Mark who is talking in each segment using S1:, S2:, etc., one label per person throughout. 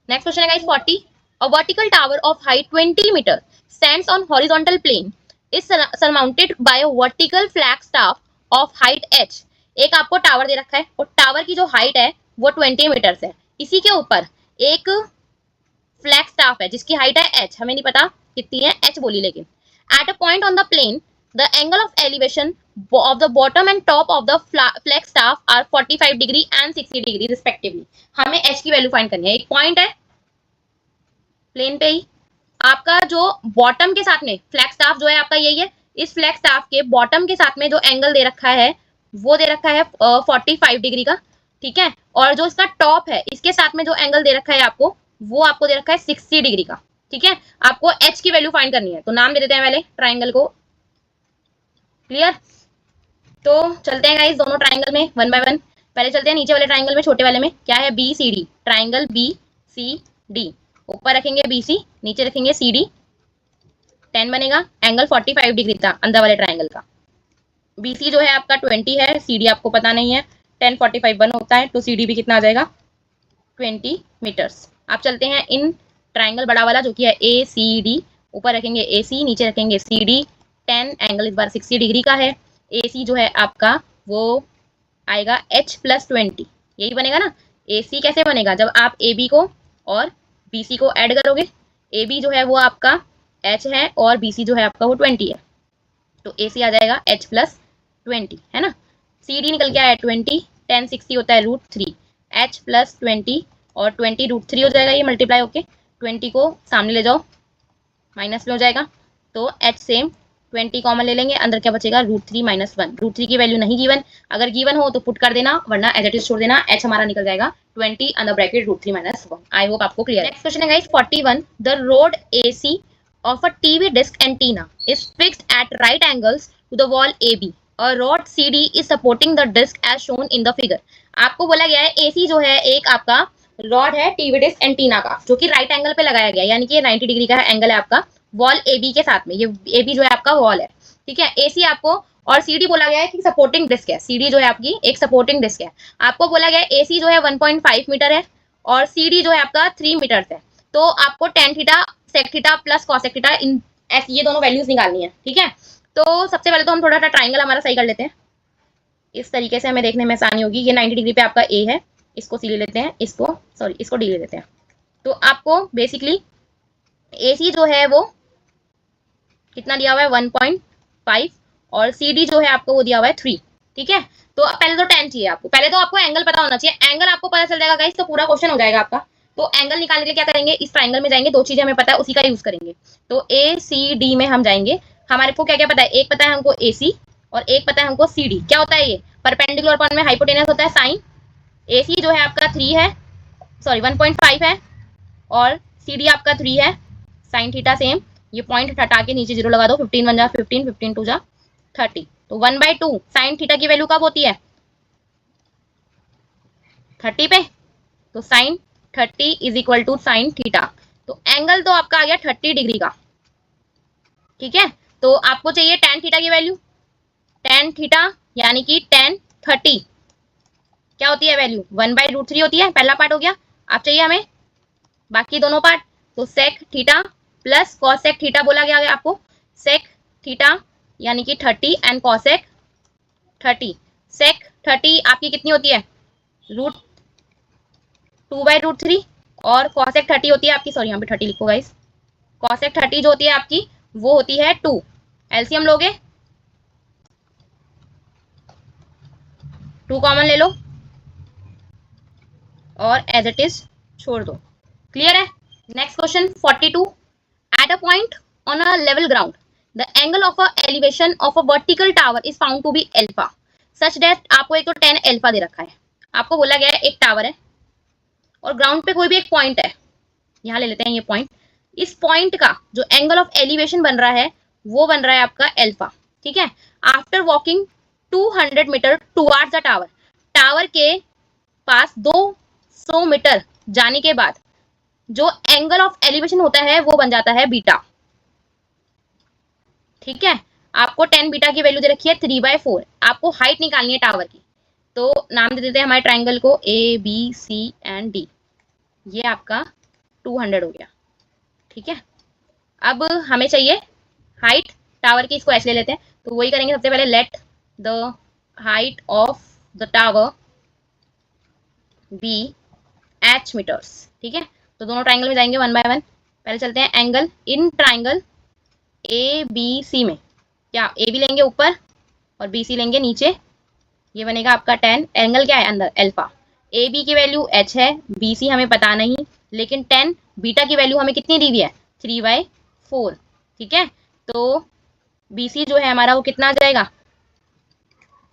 S1: Next question है guys 40. A vertical tower of height 20 metre stands on horizontal plane is surmounted by a vertical flag staff of height h. एक आपको tower दे रखा है और tower की जो height है वो 20 मीटर है. इसी के ऊपर एक फ्लैग स्टाफ है जिसकी हाइट है h, हमें नहीं पता कितनी है, h बोली लेकिन. At a point on the plane the angle of elevation of the bottom and top of the flag staff are 45 degree and 60 degree respectively. हमें h की वैल्यू फाइंड करनी है. एक पॉइंट है प्लेन पे ही, आपका जो बॉटम के साथ में फ्लैग स्टाफ जो है आपका यही है, इस फ्लैग स्टाफ के बॉटम के साथ में जो एंगल दे रखा है वो दे रखा है 45 डिग्री का. ठीक है, और जो इसका टॉप है इसके साथ में जो एंगल दे रखा है आपको वो आपको दे रखा है 60 डिग्री का. ठीक है, आपको h की वैल्यू फाइंड करनी है तो नाम दे देते हैं पहले ट्राइंगल को. क्लियर, तो चलते हैं गाइस दोनों ट्राइंगल में वन बाय वन. पहले चलते हैं नीचे वाले ट्राइंगल में, छोटे वाले में क्या है B C D. Triangle B C D, ऊपर रखेंगे बी सी, नीचे रखेंगे सी डी. 10 बनेगा. एंगल 45 डिग्री था अंदर वाले ट्राइंगल का. बी सी जो है आपका 20 है, सी डी आपको पता नहीं है. 10 45 1 होता है तो सी डी भी कितना आ जाएगा 20 मीटर्स. आप चलते हैं इन ट्राइंगल बड़ा वाला जो कि है ए सी डी, ऊपर रखेंगे ए सी, नीचे रखेंगे सी डी. 10 एंगल इस बार 60 डिग्री का है. ए सी जो है आपका वो आएगा h प्लस 20, यही बनेगा ना. ए सी कैसे बनेगा जब आप ए बी को और बी सी को ऐड करोगे. ए बी जो है वो आपका h है और बी सी जो है आपका वो 20 है, तो ए सी आ जाएगा h प्लस 20 है ना. सी डी निकल के आया 20, 10 60 होता है √3, h प्लस 20 और 20 √3 हो जाएगा ये मल्टीप्लाई होके. 20 को सामने ले जाओ माइनस में हो जाएगा तो h सेम 20 कॉमन ले लेंगे, अंदर क्या बचेगा √3 माइनस 1. √3 की वैल्यू नहीं गिवन, अगर गिवन हो तो पुट कर देना वरना एज इट इज छोड़ देना. h हमारा निकल जाएगा 20 अंडर ब्रैकेट √3 माइनस 1. आई होप आपको क्लियर है. नेक्स्ट क्वेश्चन है guys 41. The road AC of a TV disc antenna is fixed at right angles to the wall AB. A rod CD is supporting the disc as shown in the figure. आपको बोला गया है AC जो है एक आपका rod है TV disc antenna का जो कि राइट एंगल पे लगाया गया, यानी कि ये 90 डिग्री का एंगल है आपका वॉल AB के साथ में. ये AB जो है आपका वॉल है. ठीक है, AC आपको और CD बोला गया है कि सपोर्टिंग डिस्क है. CD जो है आपकी एक सपोर्टिंग डिस्क है. आपको बोला गया है AC जो है 1.5 मीटर है और CD जो है आपका 3 मीटर है. तो आपको tan theta sec theta plus cosec theta in ये दोनों वैल्यूज निकालनी है. ठीक है, तो सबसे पहले तो हम थोड़ा सा ट्राइंगल हमारा सही कर लेते हैं. इस तरीके से हमें देखने में आसानी होगी. ये 90 डिग्री पे आपका ए है, इसको सी ले लेते हैं, इसको डी ले लेते हैं. तो आपको बेसिकली ए सी जो है वो कितना दिया हुआ है 1.5 और सी डी जो है आपको वो दिया हुआ है 3. ठीक है, तो पहले तो 10 चाहिए आपको. पहले तो आपको एंगल पता होना चाहिए. एंगल आपको पता चल जाएगा गाइस तो पूरा क्वेश्चन हो जाएगा आपका. तो एंगल निकालने के लिए क्या करेंगे, इस ट्राइंगल में जाएंगे, दो चीजें हमें पता है उसी का यूज करेंगे. तो ए सी डी में हम जाएंगे. हमारे को क्या क्या पता है, एक पता है हमको ए सी और एक पता है हमको सी डी. क्या होता है ये परपेंडिकुलर अपॉन में हाइपोटेनस होता है साइन. ए सी जो है आपका 3 है, सॉरी 1.5 है और सी डी आपका 3 है. साइन थीटा सेम, ये पॉइंट हटा के नीचे जीरो लगा दो. 15 1 जा 15, 15 2 जा 30. तो 1/2 साइन थीटा की वैल्यू कब होती है 30 पे. तो sine 30 is equal to sine theta. तो एंगल तो आपका आ गया 30 डिग्री का. ठीक है, तो आपको चाहिए टेन थीटा की वैल्यू. टेन थीटा यानी कि टेन 30 क्या होती है वैल्यू 1/√3 होती है. पहला पार्ट हो गया. आप चाहिए हमें बाकी दोनों पार्ट. तो sec theta plus cosec theta बोला गया आपको. सेक थीटा यानी कि 30 एंड कॉसेक 30. सेक 30 आपकी कितनी होती है √2/√3 और कॉसेक 30 होती है आपकी, सॉरी यहाँ पे 30 लिखो गाइस. कॉसेक 30 जो होती है आपकी वो होती है 2. एलसीएम लोगे 2 कॉमन ले लो और एज इट इज छोड़ दो. क्लियर है. Next question 42. At a point on a level ground the angle of a elevation of a vertical tower is found to be alpha such that. आपको एक तो 10 alpha दे रखा है. आपको बोला गया है एक टावर है और ग्राउंड पे कोई भी एक पॉइंट है, यहाँ ले लेते हैं ये पॉइंट. इस पॉइंट का जो एंगल ऑफ एलिवेशन बन रहा है वो बन रहा है आपका एल्फा. ठीक है, after walking 200 metre towards the tower. Tower के पास 200 मीटर जाने के बाद जो एंगल ऑफ एलिवेशन होता है वो बन जाता है बीटा. ठीक है, आपको 10 बीटा की वैल्यू दे रखी है 3/4. आपको हाइट निकालनी है टावर की. तो नाम दे देते हैं हमारे ट्राइंगल को A B C and D. ये आपका 200 हो गया। ठीक है, अब हमें चाहिए हाइट टावर की, इसको एच ले लेते हैं। तो वही करेंगे, सबसे पहले let the height of the tower be H metres. ठीक है, तो दोनों ट्राइंगल में जाएंगे वन बाय वन। पहले चलते हैं angle in triangle A B C में, क्या ए बी लेंगे ऊपर और बी सी लेंगे नीचे, ये बनेगा आपका 10। एंगल क्या है अंदर, अल्फा। ए बी की वैल्यू एच है, बी सी हमें पता नहीं, लेकिन 10 बीटा की वैल्यू हमें कितनी दी हुई है, 3/4। ठीक है, तो बी सी जो है हमारा वो कितना आ जाएगा,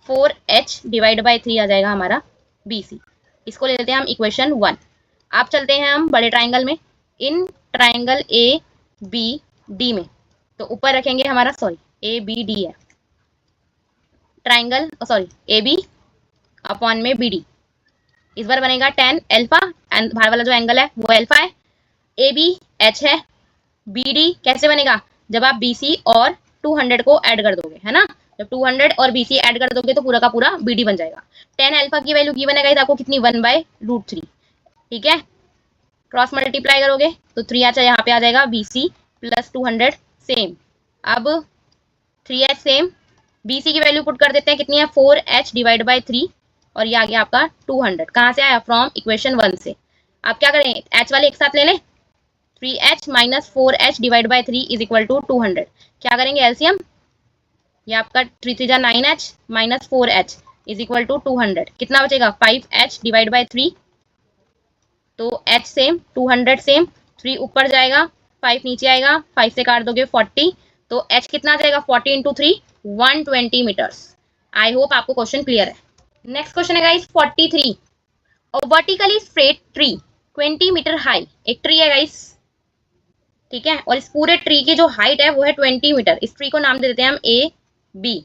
S1: 4h डिवाइड बाई 3 आ जाएगा हमारा बी सी। इसको ले लेते हैं हम इक्वेशन 1। आप चलते हैं हम बड़े ट्राइंगल में, in triangle A B D में। तो ऊपर रखेंगे हमारा, सॉरी ए बी डी है triangle, sorry A B upon में बी डी। इस बार बनेगा 10 अल्फा, एंड बाहर वाला जो एंगल है वो अल्फा है। ए बी एच है, बी डी कैसे बनेगा, जब आप बी सी और 200 को ऐड कर दोगे, है ना। जब 200 और बी सी ऐड कर दोगे तो पूरा का पूरा बी डी बन जाएगा। 10 अल्फा की वैल्यू की बनेगा आपको कितनी, 1/√3। ठीक है, क्रॉस मल्टीप्लाई करोगे तो 3 अच्छा यहाँ पे आ जाएगा, बी सी प्लस 200 सेम। अब 3h सेम, बी सी की वैल्यू पुट कर देते हैं, कितनी है 4h डिवाइड बाई 3, और ये आ गया आपका 200। कहाँ से आया, फ्रॉम इक्वेशन 1 से। आप क्या करें, h वाले एक साथ ले लें, 3h minus 4h divide by 3 is equal to 200। क्या करेंगे एलसीएम, ये आपका 3 3 9h minus 4h is equal to 200। कितना बचेगा, 5h डिवाइड बाई 3, तो h सेम 200 सेम, 3 ऊपर जाएगा 5 नीचे आएगा, 5 से काट दोगे 40, तो h कितना आ जाएगा, 40 इंटू 3 120 मीटर्स। आई होप आपको क्वेश्चन क्लियर है। नेक्स्ट क्वेश्चन है guys 43। Vertically straight tree 20 metre high, एक ट्री है गाइस, ठीक है, और इस पूरे ट्री की जो हाइट है वो है 20 मीटर। इस ट्री को नाम दे देते हैं हम ए बी।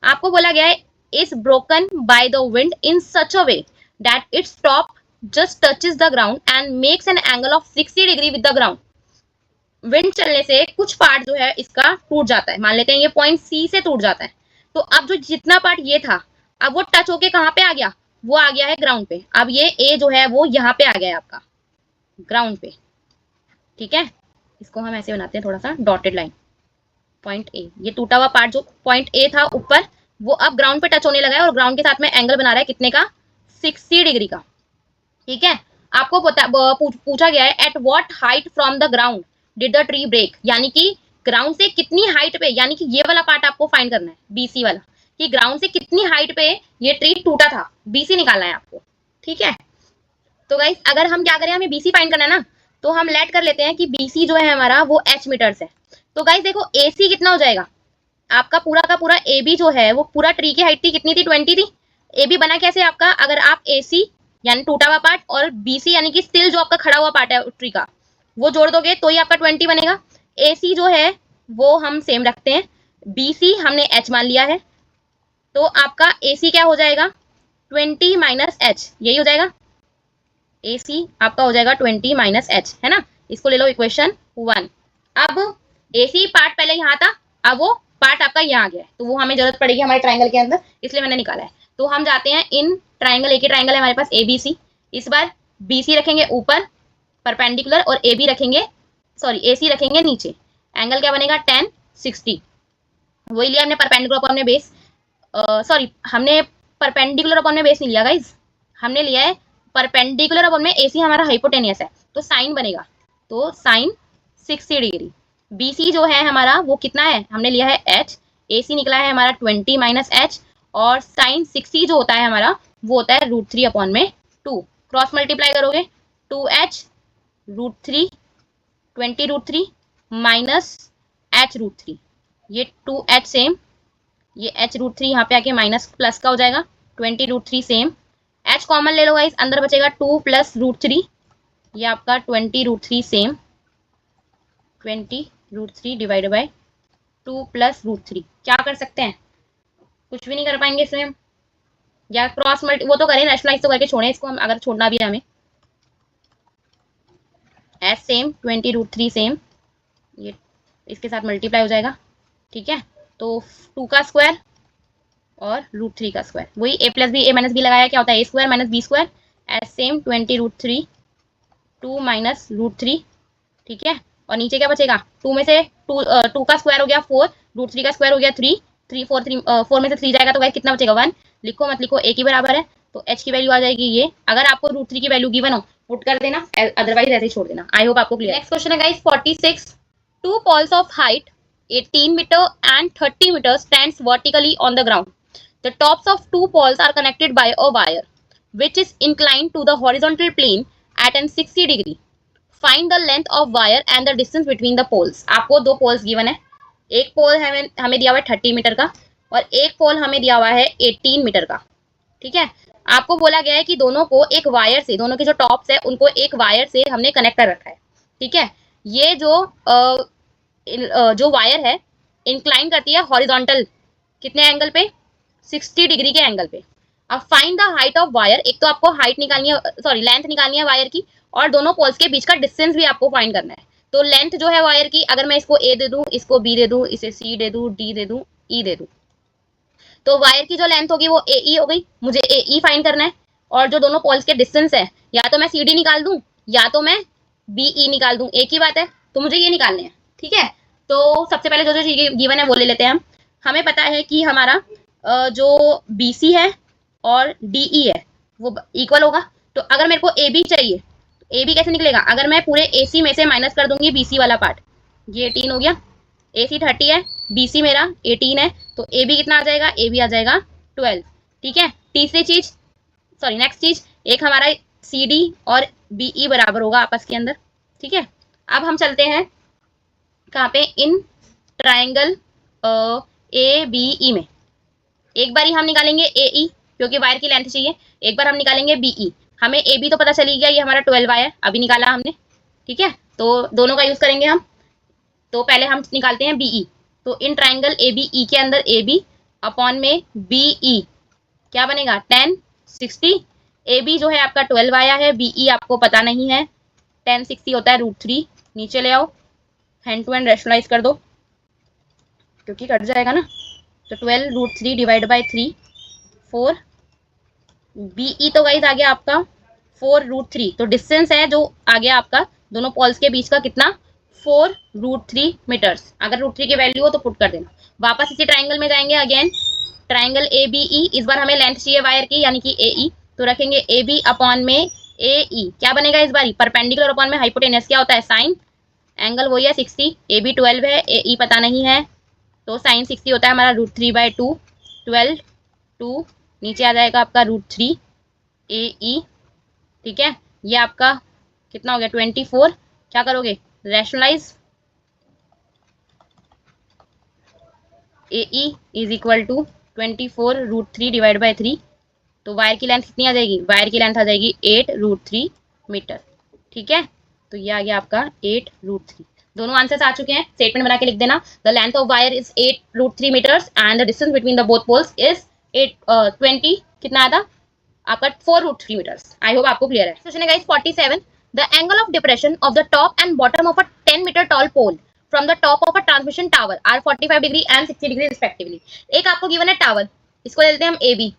S1: आपको बोला गया है is broken by the wind in such a way that its top just touches the ground and makes an angle of 60 degree with the ground. Wind चलने से कुछ पार्ट जो है इसका टूट जाता है, मान लेते हैं ये पॉइंट सी से टूट जाता है। तो अब जो जितना पार्ट ये था, अब वो टच होके कहाँ पे आ गया, वो आ गया है ग्राउंड पे। अब ये ए जो है वो यहाँ पे आ गया है आपका ग्राउंड पे। ठीक है, इसको हम ऐसे बनाते हैं थोड़ा सा डॉटेड लाइन, पॉइंट ए, ये टूटा हुआ पार्ट जो पॉइंट ए था ऊपर, वो अब ग्राउंड पे टच होने लगा है और ग्राउंड के साथ में एंगल बना रहा है कितने का, 60 डिग्री का। ठीक है, आपको पूछा गया है at what height from the ground did the tree break, यानी कि ग्राउंड से कितनी हाइट पे, यानी कि ये वाला पार्ट आपको फाइंड करना है बीसी वाला, कि ग्राउंड से कितनी हाइट पे ये ट्री टूटा था, बीसी निकालना है आपको। ठीक है, तो गाइस अगर हम क्या करें, हमें बीसी फाइंड करना है ना, तो हम लेट कर लेते हैं कि बीसी जो है हमारा वो एच मीटर्स है। तो गाइस देखो एसी कितना हो जाएगा, आपका पूरा का पूरा ए बी जो है वो पूरा ट्री की हाइट थी कितनी थी, 20 थी। ए बी बना कैसे आपका, अगर आप ए सी यानी टूटा हुआ पार्ट और बी सी यानी कि स्टिल जो आपका खड़ा हुआ पार्ट है ट्री का, वो जोड़ दोगे तो ही आपका 20 बनेगा। ए सी जो है वो हम सेम रखते हैं, बी सी हमने एच मान लिया है, तो आपका ए सी क्या हो जाएगा, 20 माइनस एच, यही हो जाएगा। ए सी आपका हो जाएगा 20 माइनस एच, है ना। इसको ले लो इक्वेशन 1। अब ए सी पार्ट पहले यहाँ था, अब वो पार्ट आपका यहाँ आ गया है, तो वो हमें जरूरत पड़ेगी हमारे ट्राइंगल के अंदर, इसलिए मैंने निकाला है। तो हम जाते हैं इन ट्राइंगल, एक ही ट्राइंगल है हमारे पास ए बी सी। इस बार बी सी रखेंगे ऊपर परपेंडिकुलर और ए बी रखेंगे, सॉरी ए सी रखेंगे नीचे। एंगल क्या बनेगा, 10 60, वही लिया हमने परपेंडिकुलर अपॉन में बेस, सॉरी हमने परपेंडिकुलर अपॉन में बेस नहीं लिया गाइज, हमने लिया है परपेंडिकुलर अपॉन में एसी हमारा हाइपोटेनियस है, तो साइन बनेगा, तो साइन 60 डिग्री। बीसी जो है हमारा वो कितना है, हमने लिया है एच, एसी निकला है हमारा 20 माइनस एच, और साइन 60 जो होता है हमारा वो होता है √3 अपॉन में 2। क्रॉस मल्टीप्लाई करोगे 2h √3 20 √3 माइनस h √3, ये 2h सेम, ये h √3 यहाँ पे आके माइनस प्लस का हो जाएगा, 20 √3 सेम, h कॉमन ले लो गाइस, अंदर बचेगा 2 प्लस √3, ये आपका 20 √3 सेम, 20 √3 डिवाइड बाय 2 प्लस √3। क्या कर सकते हैं, कुछ भी नहीं कर पाएंगे इसमें हम, या क्रॉस मल्टी वो तो करें, रैशनलाइज तो करके छोड़ें इसको हम, अगर छोड़ना भी है हमें। h सेम 20 √3 सेम, ये इसके साथ मल्टीप्लाई हो जाएगा। ठीक है, तो 2 का स्क्वायर और √3 का स्क्वायर, वही a plus B A minus B लगाया, क्या होता है a square minus B square, H same 20 √3 2 minus √3, ठीक है। और नीचे क्या बचेगा, 2 में से 2 का स्क्वायर हो गया 4, √3 का स्क्वायर हो गया 3, 4 में से 3 जाएगा तो गाइस कितना बचेगा 1। लिखो मत लिखो, एक ही बराबर है। तो h की वैल्यू आ जाएगी ये। अगर आपको √3 की वैल्यू गिवन हो पुट कर देना, अदरवाइज ऐसे ही छोड़ देना। आई होप आपको क्लियर। नेक्स्ट क्वेश्चन है guys 46। Two poles of height 18 metre and 30 metre stands vertically on the ground. The tops of two poles are connected by a wire which is inclined to the horizontal plane at an 60 degree. Find the length of wire and the distance between the poles. आपको दो poles given है। एक पोल हमें दिया हुआ है 30 metre का और एक पोल हमें दिया हुआ है 18 मीटर का, ठीक है। आपको बोला गया है कि दोनों को एक वायर से, दोनों के जो टॉप्स है उनको एक वायर से हमने कनेक्ट कर रखा है, ठीक है। ये जो वायर है इंक्लाइन करती है हॉरिजॉन्टल कितने एंगल पे, 60 डिग्री के एंगल पे। अब find the height of wire, एक तो आपको हाइट निकालनी है, सॉरी लेंथ निकालनी है वायर की, और दोनों पोल्स के बीच का डिस्टेंस भी आपको फाइंड करना है। तो लेंथ जो है वायर की, अगर मैं इसको ए दे दूं, इसको बी दे दूं, इसे सी दे दूं, डी दे दूं, ई दे दूं, तो वायर की जो लेंथ होगी वो ए ई हो गई। मुझे ए ई फाइंड करना है। और जो दोनों पोल्स के डिस्टेंस है, या तो मैं सी डी निकाल दूं या तो मैं बी ई निकाल दूं, एक ही बात है। तो मुझे ये निकालने हैं, ठीक है। तो सबसे पहले जो जो चीज गिवन है वो ले लेते हैं हम। हमें पता है कि हमारा जो बी सी है और डी ई है वो इक्वल होगा। तो अगर मेरे को ए बी चाहिए, ए बी कैसे निकलेगा, अगर मैं पूरे ए सी में से माइनस कर दूंगी बी सी वाला पार्ट, ये 18 हो गया, ए सी 30 है, बी सी मेरा 18 है, तो ए बी कितना आ जाएगा, ए बी आ जाएगा 12, ठीक है। तीसरी चीज, सॉरी नेक्स्ट चीज, एक हमारा सी डी और बी ई बराबर होगा आपस के अंदर, ठीक है। अब हम चलते हैं कहाँ पे, इन ट्राइंगल ए बी ई में। एक बार ही हम निकालेंगे ए ई क्योंकि वायर की लेंथ चाहिए, एक बार हम निकालेंगे बी ई। हमें ए बी तो पता चली गया, ये हमारा 12 है, अभी निकाला हमने, ठीक है। तो दोनों का यूज करेंगे हम। तो पहले हम निकालते हैं बीई। तो इन ट्राइंगल ए बी ई के अंदर ए बी अपॉन में बीई क्या बनेगा 10 60। ए बी जो है आपका 12 आया है, बीई आपको पता नहीं है, 10 60 होता है √3। नीचे ले आओ, हैंड टू हैंड रेशनलाइज कर दो क्योंकि कट जाएगा ना। तो 12 √3 डिवाइड बाई 3 4। बीई तो गाइस आ गया आपका 4 √3। तो डिस्टेंस है जो आ गया आपका दोनों पॉल्स के बीच का कितना, 4 √3 मीटर्स। अगर √3 की वैल्यू हो तो पुट कर देना। वापस इसी ट्राइंगल में जाएंगे, again triangle A B E. इस बार हमें लेंथ चाहिए वायर की यानी कि ए ई, तो रखेंगे ए बी अपॉन में ए ई। क्या बनेगा इस बार, परपेंडिकुलर अपॉन में हाइपोटेनस क्या होता है, साइन। एंगल वही है 60, ए बी 12 है, ए ई पता नहीं है, तो साइन 60 होता है हमारा √3/2, 12 2 नीचे आ जाएगा आपका √3 ए ई, ठीक है। ये आपका कितना हो गया 24। क्या करोगे, rationalise, A E is equal to 24 √3 divide by 3। तो वायर की लेंथ कितनी आ जाएगी, वायर की लेंथ आ जाएगी 8 √3 मीटर, ठीक है। तो ये आ गया आपका 8 √3। दोनों आंसर्स आ चुके हैं, स्टेटमेंट बना के लिख देना। The length of wire is 8 √3 metres and the distance between the both poles is 20 कितना आया था आपका 4 √3 मीटर्स। आई होप आपको क्लियर है। क्वेश्चन है guys 47। The angle of depression of the top and bottom of a 10 metre tall pole from the top of a transmission tower are 45 degree and 60 degree respectively. एक आपको given है tower, इसको ले लेते हैं हम ए बी,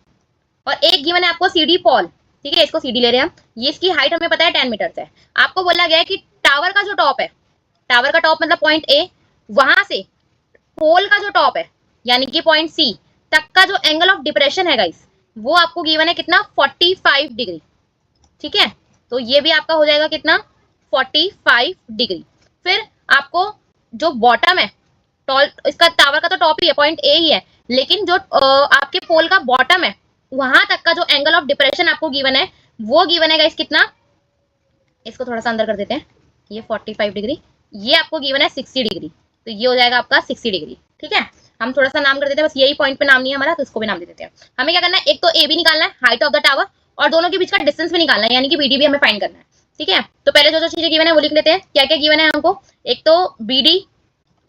S1: और एक गिवन है आपको सी डी पॉल, ठीक है। इसको सी डी ले रहे हैं हम। ये इसकी हाइट हमें पता है 10 मीटर है। आपको बोला गया है कि टावर का जो टॉप है, टावर का टॉप मतलब पॉइंट ए, वहां से पोल का जो टॉप है यानी कि पॉइंट सी तक का जो एंगल ऑफ डिप्रेशन है गाइस, वो आपको गिवन है कितना 45 डिग्री, ठीक है। तो ये भी आपका हो जाएगा कितना 45 डिग्री। फिर आपको जो बॉटम है, टॉल इसका टावर का तो टॉप ही है, पॉइंट ए ही है, लेकिन जो आपके पोल का बॉटम है वहां तक का जो एंगल ऑफ डिप्रेशन आपको गिवन है वो गिवन है गाइस कितना, इसको थोड़ा सा अंदर कर देते हैं, ये 45 डिग्री, ये आपको गिवन है 60 डिग्री, तो ये हो जाएगा आपका 60 डिग्री, ठीक है। हम थोड़ा सा नाम कर देते हैं, बस यही पॉइंट पे नाम नहीं है हमारा, तो इसको भी नाम दे देते हैं। हमें क्या करना है, एक तो ए बी निकालना है, हाइट ऑफ द टावर, और दोनों के बीच का डिस्टेंस भी निकालना है यानी कि बीडी भी हमें फाइंड करना है, ठीक है। तो पहले जो जो चीजें गिवन है वो लिख लेते हैं। क्या क्या गिवन है हमको, एक तो बी डी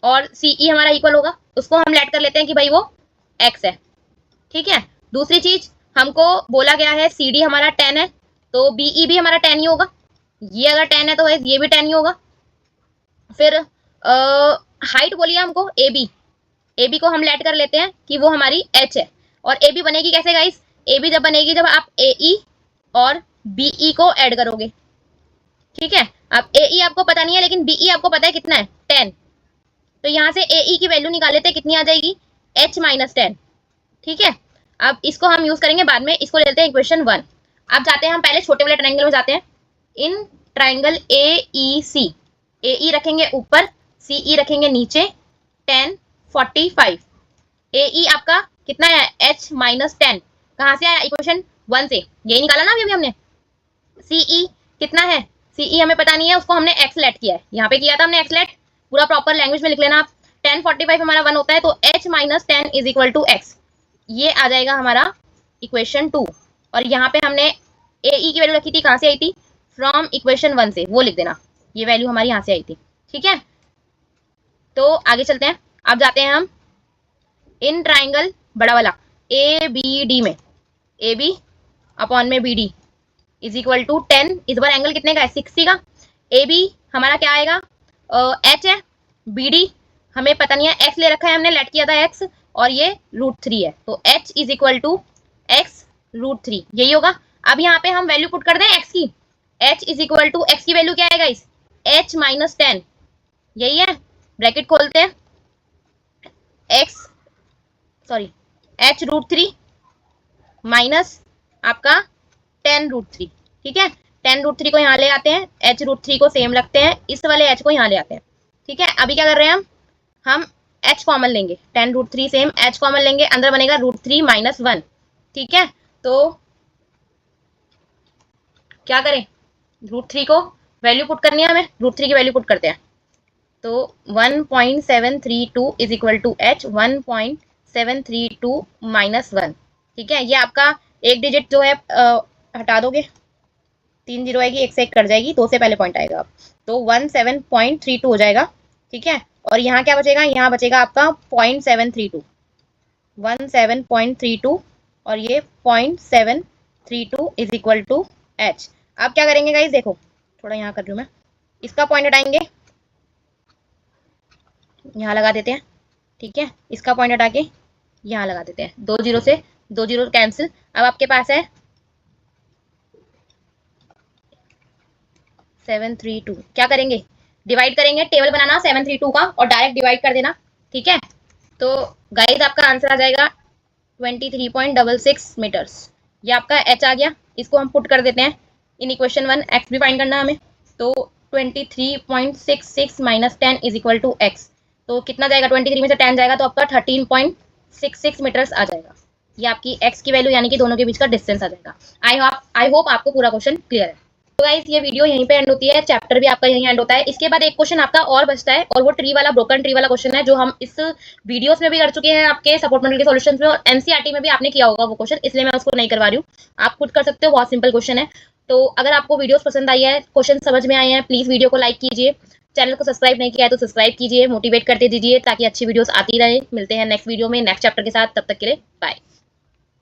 S1: और सी ई हमारा इक्वल होगा, उसको हम लेट कर लेते हैं कि भाई वो एक्स है, ठीक है। दूसरी चीज हमको बोला गया है सी डी हमारा 10 है, तो बीई भी हमारा 10 ही होगा, ये अगर 10 है तो ये भी 10 ही होगा। फिर हाइट बोलिए हमको ए बी को हम लेट कर लेते हैं कि वो हमारी एच है। और ए बी बनेगी कैसे गाइस, ए बी जब बनेगी जब आप ए ई और बीई को ऐड करोगे, ठीक है। अब AE आपको पता नहीं है, लेकिन BE आपको पता है कितना है, 10। तो यहाँ से AE की वैल्यू निकाल लेते हैं, कितनी आ जाएगी, H माइनस 10। ठीक है, अब इसको हम यूज करेंगे बाद में, इसको लेते हैं इक्वेशन 1। अब जाते हैं हम पहले छोटे वाले ट्राइंगल में जाते हैं। इन ट्राइंगल AEC, AE रखेंगे ऊपर, CE रखेंगे नीचे, 10 45। AE आपका कितना है, H माइनस 10। कहाँ से आया, इक्वेशन 1 से, यही निकाला ना अभी हमने। CE कितना है, CE हमें पता नहीं है, उसको हमने x लेट किया है, यहाँ पे किया था हमने x लेट, पूरा प्रॉपर लैंग्वेज में लिख लेना आप। 10 45 हमारा 1 होता है, तो H minus 10 is equal to x, ये आ जाएगा हमारा इक्वेशन 2। और यहाँ पे हमने AE की वैल्यू रखी थी, कहाँ से आई थी, फ्रॉम इक्वेशन 1 से, वो लिख देना, ये वैल्यू हमारी यहाँ से आई थी। ठीक है, तो आगे चलते हैं। अब जाते हैं हम इन ट्राइंगल बड़ा वाला ABD में, AB अपॉन में BD इज इक्वल टू 10। इस बार एंगल कितने का है, 60 का। AB हमारा क्या आएगा, H है, BD हमें पता नहीं है, x ले रखा है हमने, लेट किया था x, और ये √3 है, तो H is equal to x √3, यही होगा। अब यहाँ पे हम वैल्यू पुट कर दें x की, H is equal to x की वैल्यू क्या है गाइस, H माइनस 10, यही है। ब्रैकेट खोलते हैं, x सॉरी H√3 माइनस आपका 10√3। ठीक है, 10√3 को यहाँ ले आते हैं, H√3 को सेम रखते हैं, इस वाले H को यहाँ ले आते हैं। ठीक है, अभी क्या कर रहे हैं हम H कॉमन लेंगे, 10√3 सेम, H कॉमन लेंगे, अंदर बनेगा √3 माइनस 1। ठीक है, तो क्या करें, √3 को वैल्यू पुट करनी है हमें, √3 की वैल्यू पुट करते हैं, तो 1.732 is equal to H 1.732 minus 1। ठीक है, ये आपका एक डिजिट जो है हटा दोगे, 3 जीरो आएगी, एक से एक कट जाएगी, 2 से पहले पॉइंट आएगा, तो 17.32 हो जाएगा। ठीक है, और यहाँ क्या बचेगा, यहाँ बचेगा आपका 0.732, 17.32, और ये 0.732 इज इक्वल टू H। अब क्या करेंगे गाइस, देखो थोड़ा यहाँ कर लूँ मैं, इसका पॉइंट हटाएंगे, यहाँ लगा देते हैं। ठीक है, इसका पॉइंट हटा के यहाँ लगा देते हैं, 2 जीरो से 2 जीरो कैंसिल। अब आपके पास है 732, क्या करेंगे, डिवाइड करेंगे, टेबल बनाना 732 का और डायरेक्ट डिवाइड कर देना। ठीक है, तो गाइस आपका आंसर आ जाएगा 23.66 मीटर्स, ये आपका H आ गया। इसको हम पुट कर देते हैं इन इक्वेशन 1, x भी फाइंड करना है हमें, तो 23.66 minus 10 is equal to x, तो कितना जाएगा, 23 में से 10 जाएगा तो आपका 13.66 मीटर्स आ जाएगा। ये आपकी x की वैल्यू यानी कि दोनों के बीच का डिस्टेंस आ जाएगा। आई होप आपको पूरा क्वेश्चन क्लियर है। तो गाइस ये वीडियो यहीं पे एंड होती है, चैप्टर भी आपका यहीं एंड होता है। इसके बाद एक क्वेश्चन आपका और बचता है, और वो ट्री वाला, ब्रोकन ट्री वाला क्वेश्चन है, जो हम इस वीडियोस में भी कर चुके हैं आपके सपोर्ट मॉडल के सॉल्यूशंस में, और एनसीईआरटी में भी आपने किया होगा वो क्वेश्चन, इसलिए मैं उसको नहीं करवा रही हूँ, आप खुद कर सकते हो, बहुत सिंपल क्वेश्चन है। तो अगर आपको वीडियोस पसंद आई है, क्वेश्चन समझ में आए हैं, प्लीज वीडियो को लाइक कीजिए, चैनल को सब्सक्राइब नहीं किया है तो सब्सक्राइब कीजिए, मोटिवेट करते दीजिए ताकि अच्छी वीडियोस आती रहे। मिलते हैं नेक्स्ट वीडियो में नेक्स्ट चैप्टर के साथ, तब तक के लिए बाय।